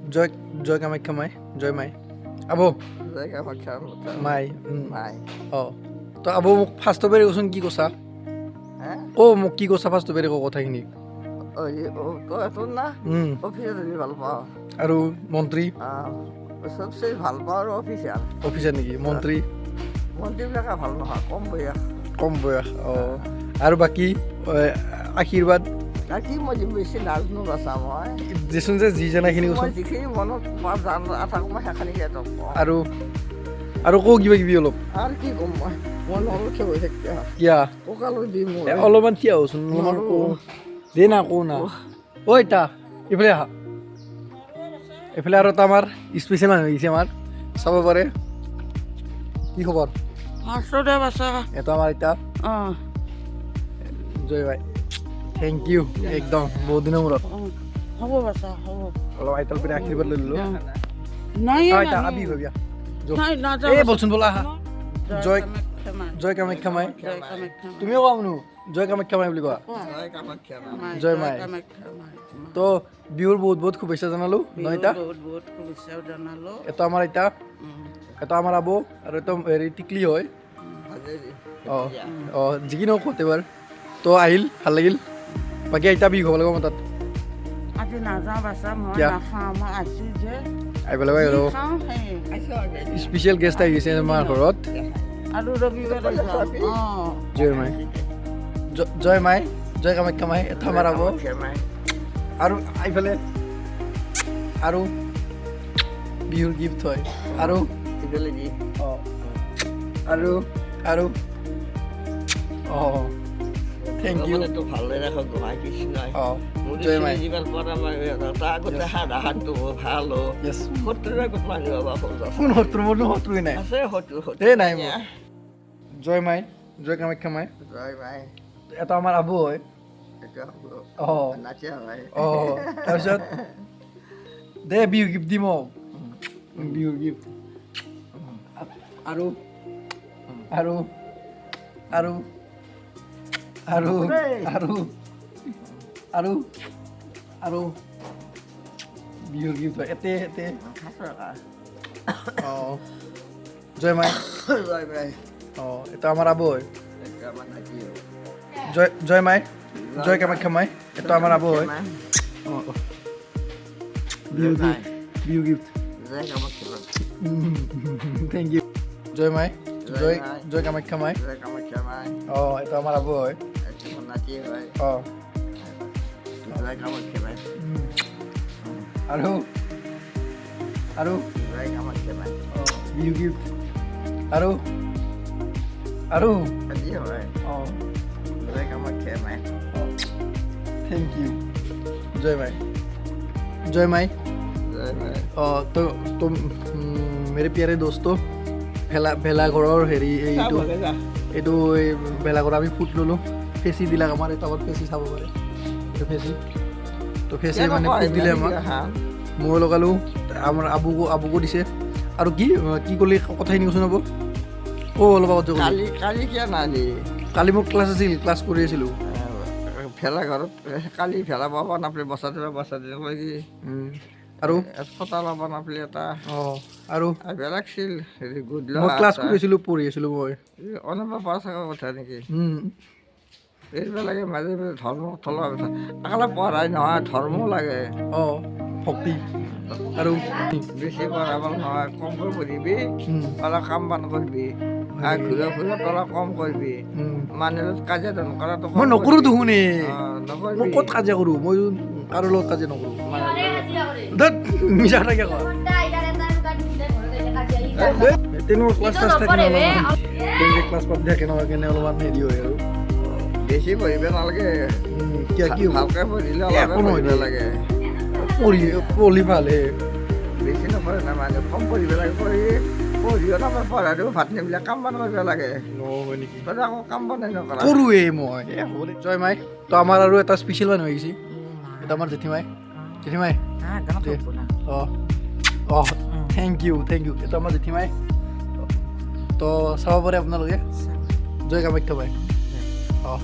জয় জয় কামাখ্যা মাই জয় মাই আবো জয় কামাখ্যা মাই মাই অঁ তো আবো মোক ফাৰ্ষ্ট বেৰি কচোন কি কৈছা হ্যাঁ মোক কি কৈছা ফাৰ্ষ্ট বেৰি কথাখিনি ওই ও তো এত না উম, অফিসাৰ আমি ভাল পাওঁ আৰু মন্ত্ৰী সবচে ভাল পাওঁ আৰু অফিচাৰ অফিচাৰ নেকি মন্ত্ৰী মন্ত্ৰীবিলাকে ভাল নহয় কম বয়স কম বয়স অঁ আৰু বাকী আশীৰ্বাদ আৰু কি মই বেছি নাজনো বাচা মই দেচোন যে যি জানাখিনি মই কচোন যিখিনি মনত থাকোঁ মই সেইখিনিকে কওঁ আৰু কওঁ কিবা কিবি অলপ আৰু কি ক'ম মই নলখে হৈ থাকিলে কিয়া কঁকালৰ বিষ মোৰ অলপমান থিয় হচোন অলপমান কওঁ দে না কওঁ না ঐ তা এইফালে আহা এইফালে আৰু এটা আমাৰ স্পেচিয়েল মানুহ আহিছে আমাৰ চাব পাৰে কি খবৰ আছোঁ দে বাচা এইটো আমাৰ এতিয়া অঁ জয় ভাই থেংক ইউ একদম বহুত দিনৰ মূৰত হ'ব বাচা হ'ব অলপ আইতাল পিনে আশীৰ্বাদ লৈ ল'লো নাই আইতা আবি ভাবিয়া নাই নাযাওঁ এই বলচোন বলা আহা জয় জয় কামাখ্যা মাই জয় কামাখ্যা তুমিও কোৱা মানুহ জয় কামাখ্যা মাই বুলি কোৱা জয় কামাখ্যা জয় মাই তো বিহুৰ বহুত বহুত শুভেচ্ছা জনালো ন এতিয়া বহুত বহুত শুভেচ্ছা জনালোঁ এটা আমাৰ এতিয়া এটা আমাৰ আবু আৰু এটা হেৰি টিকলি হয় অঁ অঁ যিকি নহওক ক'ত এবাৰ তো আহিল ভাল লাগিল বাকী এতিয়া বিহু হ'ব লাগিব মোৰ তাত আজি নাযাওঁ বাচা মই কিয়া? নাখাওঁ মই আছোঁ যে আহিব লাগিব আৰু খাওঁ সেই স্পেচিয়েল গেষ্ট আহি গৈছে আমাৰ ঘৰত আৰু ৰবিবাৰে যাম অঁ জয় মাই জয় মাই জয় কামাখ্যা মাই এটা আমাৰ আবু আৰু এইফালে আৰু বিহুৰ গিফ্ট হয় আৰু অঁ আৰু আৰু অঁ থেংক ইউ ভালে ৰাখক গোহাই কৃষ্ণ অঁ জয় মাই যিমান পৰা তাৰ আগতে হাতটো ভাল য়েছ শত্ৰুৰে আগত মানুহ হ'ব কোন শত্ৰু মোৰতো শত্ৰুৱে নাই আছে শত্ৰু এই নাই মোৰ জয় মাই জয় কামাখ্যা মাই জয় ভাই এটা আমাৰ আবু হয় অঁ নাচিয়া ভাই অঁ তাৰপিছত দে বিহু গিফ্ট দিম বিহুৰ গিফ্ট আৰু আৰু আৰু আৰু আৰু আৰু আৰু বিহুৰ গিফ্ট হয় এতে এতে অঁ জয় মাই জয় ভাই অঁ এটা আমাৰ আবু হয় আমাৰ নাচি জয় জয় মাই জয় কামাখ্যা মাই এটা আমাৰ আবু হয় অঁ বিহু গিফ্ট বিহু গিফ্ট জয় কামাখ্যা থেংক ইউ জয় মাই জয় মাই। জয় কামাখ্যা মাই জয় কামাখ্যা মাই অঁ এটা আমাৰ আবু হয় নাচি ভাই অঁ জয় কামাখ্যা মাই আৰু আৰু জয় কামাখ্যা মাই বিহু গিফ্ট আৰু আৰু আজি হয় অঁ জয় কামাখ্যা মাই थैंक यू जय माई जय माई জয় ভাই तो मेरे प्यारे दोस्तों ভেলাঘৰৰ হেৰি এইটো এইটো এই ভেলাঘৰ আমি ফুট ল'লোঁ ফেচি দিলাক আমাৰ এটা আগত ফেচি চাব পাৰে এইটো ফেচি তো ফেচি মানে ফুট দিলে আমাক মই লগালোঁ আমাৰ আবুকো দিছে আৰু কি কি ক'লি কথাখিনি কৈছোঁ নব অলপ আগত যে ক'লি। কালি কালি কিয় নালি কালি মোৰ ক্লাছ আছিল ক্লাছ কৰি আছিলোঁ ভেলা ঘৰত কালি ভেলা পাব নাপালে বচা দিলে কি আৰু ফটা ল'ব নাপালে এটা অঁ আৰু বেলেগ ছিল হেৰি গধূলি মই ক্লাছ কৰি আছিলোঁ পঢ়ি আছিলোঁ মই অনুভৱ পাৰ চাকৰ কথা নেকি এইবিলাকে মাজে মাজে ধৰ্ম থলা কথা অকলে পঢ়াই নহয় ধৰ্ম লাগে অঁ ভক্তি আৰু বেছি পঢ়াব নহয় কমকৈ পঢ়িবি অলপ কাম বন কৰিবি আৰু ঘূৰা ফুৰা অলপ কম কৰিবি মানুহৰ লগত কাজিয়া নকৰাটো মই নকৰোঁ দেখোন মই নকৰিবি ক'ত কাজিয়া কৰোঁ মই কাৰো লগত কাজিয়া নকৰোঁ ধেৎ মিছা কথাকে কোৱা তেনেকুৱা ক্লাছ ক্লাছ থাকে অলপমান ক্লাছ পাতি থাকে নহয় কেনে অলপমান হেৰি হয় আৰু বেছি পঢ়িব নালাগে কিয় কি হ'ব? ভালকৈ পঢ়িলে একো অলপ নহয় পঢ়িব দে। লাগে পঢ়ি ভালহে বেছি নপঢ়ে না মানুহ কম পঢ়িব লাগে পঢ়িও তাৰপৰা পঢ়াটো ভাত নিবিলাক কাম বন কৰিব লাগে নহয় নেকি তই আকৌ কাম বনাই নকৰা কৰোঁৱে মই হ'ব দে জয় মাই তো আমাৰ আৰু এটা স্পেচিয়েল মানুহ আহিছে এটা আমাৰ জেঠিমাই জেঠিমাই অঁ অঁ থেংক ইউ এইটো আমাৰ জেঠিমাই তো চাব পাৰে আপোনালোকে জয় কামাখ্যা মাই অঁ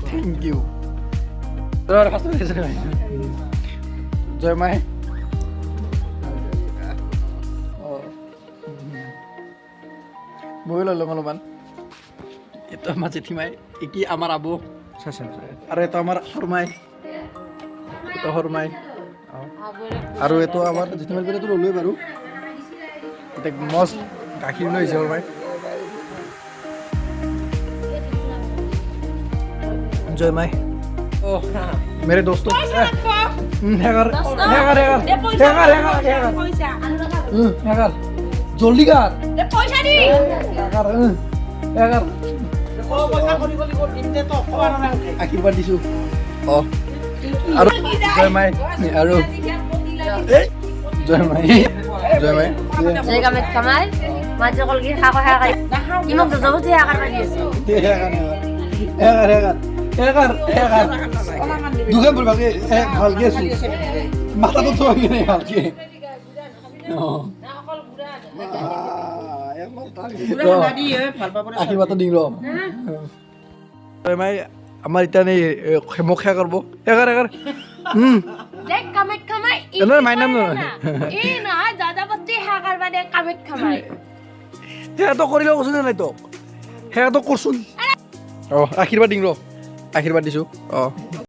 থেংক ইউ জয় মাই ময়ো লৈ ল'ম অলপমান এইটো আমাৰ জেঠিমাই কি আমাৰ আবু আৰু এইটো আমাৰ শৰ্মাই এইটো শৰ্মাই আৰু এইটো আমাৰ জেঠিমাৰ পেৰেটো ল'লোৱে বাৰু এতিয়া মস্ত গাখীৰ লৈ আহিছে শৰ্মাই जय माई ओ मेरे दोस्तों जल्दी कर आशीर्वाद दिसु जय माई और जय माई जय माई Jadi kami kamar, macam kalau kita kakak ini mau betul betul ya kan lagi. দুখন বলবাকে ভালকে আছো মাথাটো থৈ কিনে ভালকে আশীৰ্বাদ দিম ৰ আমাৰ এতিয়া মোক সেয়া কৰিব এগাৰ Dek kamit kamai. Ano main naman nun? Ina, dada pati hakar ba dek kamit kamai. সেয়াটো কৰিলে কৈছো নে নাই তোক সেয়াটো কৰচোন আশীৰ্বাদ দিম ৰ আশীৰ্বাদ দিছো